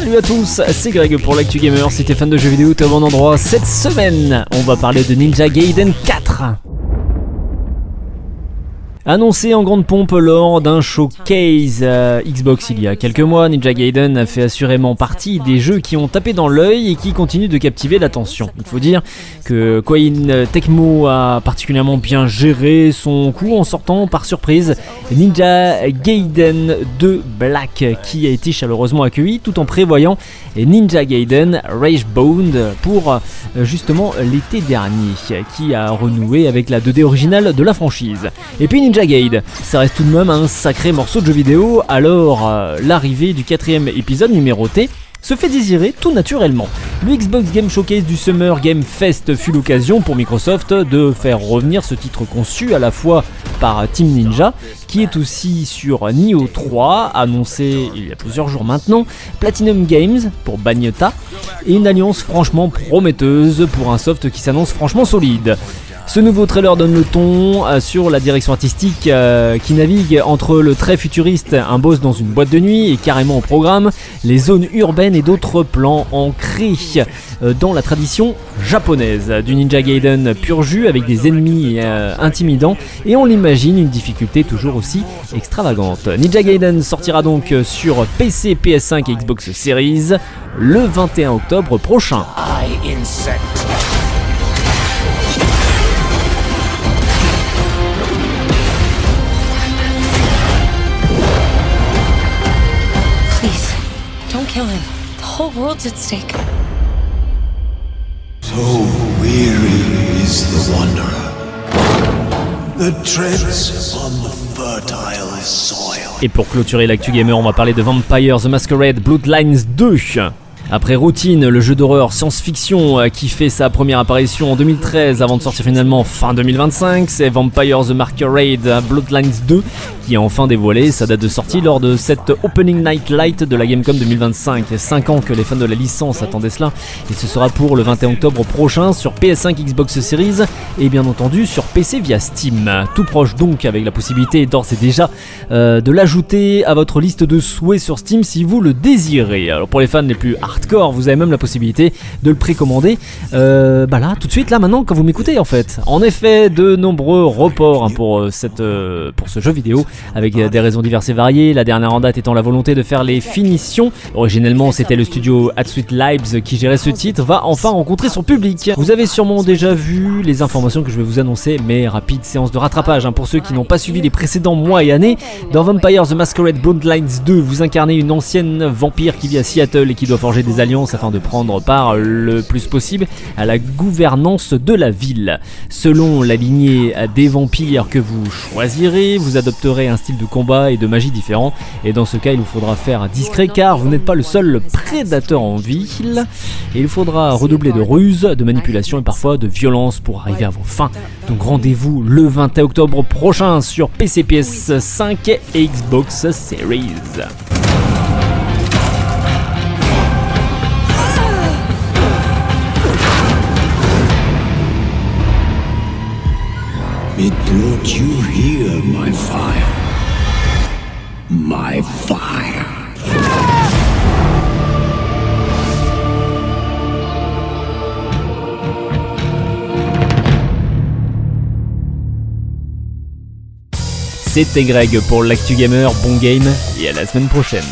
Salut à tous, c'est Greg pour l'Actu Gamer. Si t'es fan de jeux vidéo, t'es au bon endroit. Cette semaine, on va parler de Ninja Gaiden 4. Annoncé en grande pompe lors d'un showcase Xbox il y a quelques mois, Ninja Gaiden a fait assurément partie des jeux qui ont tapé dans l'œil et qui continuent de captiver l'attention. Il faut dire que Koei Tecmo a particulièrement bien géré son coup en sortant par surprise Ninja Gaiden 2 Black, qui a été chaleureusement accueilli tout en prévoyant Ninja Gaiden Ragebound pour justement l'été dernier, qui a renoué avec la 2D originale de la franchise. Et puis Ninja Gaiden, ça reste tout de même un sacré morceau de jeu vidéo, alors l'arrivée du 4ème épisode numéroté se fait désirer tout naturellement. Le Xbox Game Showcase du Summer Game Fest fut l'occasion pour Microsoft de faire revenir ce titre conçu à la fois par Team Ninja, qui est aussi sur Nioh 3, annoncé il y a plusieurs jours maintenant, Platinum Games pour Bayonetta, et une alliance franchement prometteuse pour un soft qui s'annonce franchement solide. Ce nouveau trailer donne le ton sur la direction artistique qui navigue entre le très futuriste, un boss dans une boîte de nuit et carrément au programme, les zones urbaines et d'autres plans ancrés dans la tradition japonaise. Du Ninja Gaiden pur jus avec des ennemis intimidants et on l'imagine une difficulté toujours aussi extravagante. Ninja Gaiden sortira donc sur PC, PS5 et Xbox Series le 21 octobre prochain. Kill him. The whole world's at stake. So weary is the wanderer that treads on the fertile soil. Et pour clôturer l'actu gamer, on va parler de Vampire the Masquerade Bloodlines 2. Après Routine, le jeu d'horreur science-fiction qui fait sa première apparition en 2013 avant de sortir finalement fin 2025, c'est Vampire the Masquerade Bloodlines 2 qui a enfin dévoilé sa date de sortie lors de cette Opening Night Light de la Gamescom 2025. 5 ans que les fans de la licence attendaient cela et ce sera pour le 21 octobre prochain sur PS5, Xbox Series et bien entendu sur PC via Steam. Tout proche donc, avec la possibilité d'ores et déjà de l'ajouter à votre liste de souhaits sur Steam si vous le désirez. Alors pour les fans les plus hardcore, vous avez même la possibilité de le précommander là tout de suite, là maintenant, quand vous m'écoutez en fait. En effet, de nombreux reports pour ce jeu vidéo avec des raisons diverses et variées, la dernière en date étant la volonté de faire les finitions. Originellement c'était le studio Sweet Lives qui gérait ce titre, va enfin rencontrer son public. Vous avez sûrement déjà vu les informations que je vais vous annoncer, mais rapide séance de rattrapage pour ceux qui n'ont pas suivi les précédents mois et années. Dans Vampire the Masquerade Bloodlines 2, vous incarnez une ancienne vampire qui vit à Seattle et qui doit forger des alliances afin de prendre part le plus possible à la gouvernance de la ville. Selon la lignée des vampires que vous choisirez, vous adopterez un style de combat et de magie différent, et dans ce cas il vous faudra faire discret car vous n'êtes pas le seul prédateur en ville et il faudra redoubler de ruse, de manipulation et parfois de violence pour arriver à vos fins. Donc rendez-vous le 21 octobre prochain sur PC, PS5 et Xbox Series. It brought you here, my fire. My fire. C'était Greg pour l'Actu Gamer, bon game et à la semaine prochaine.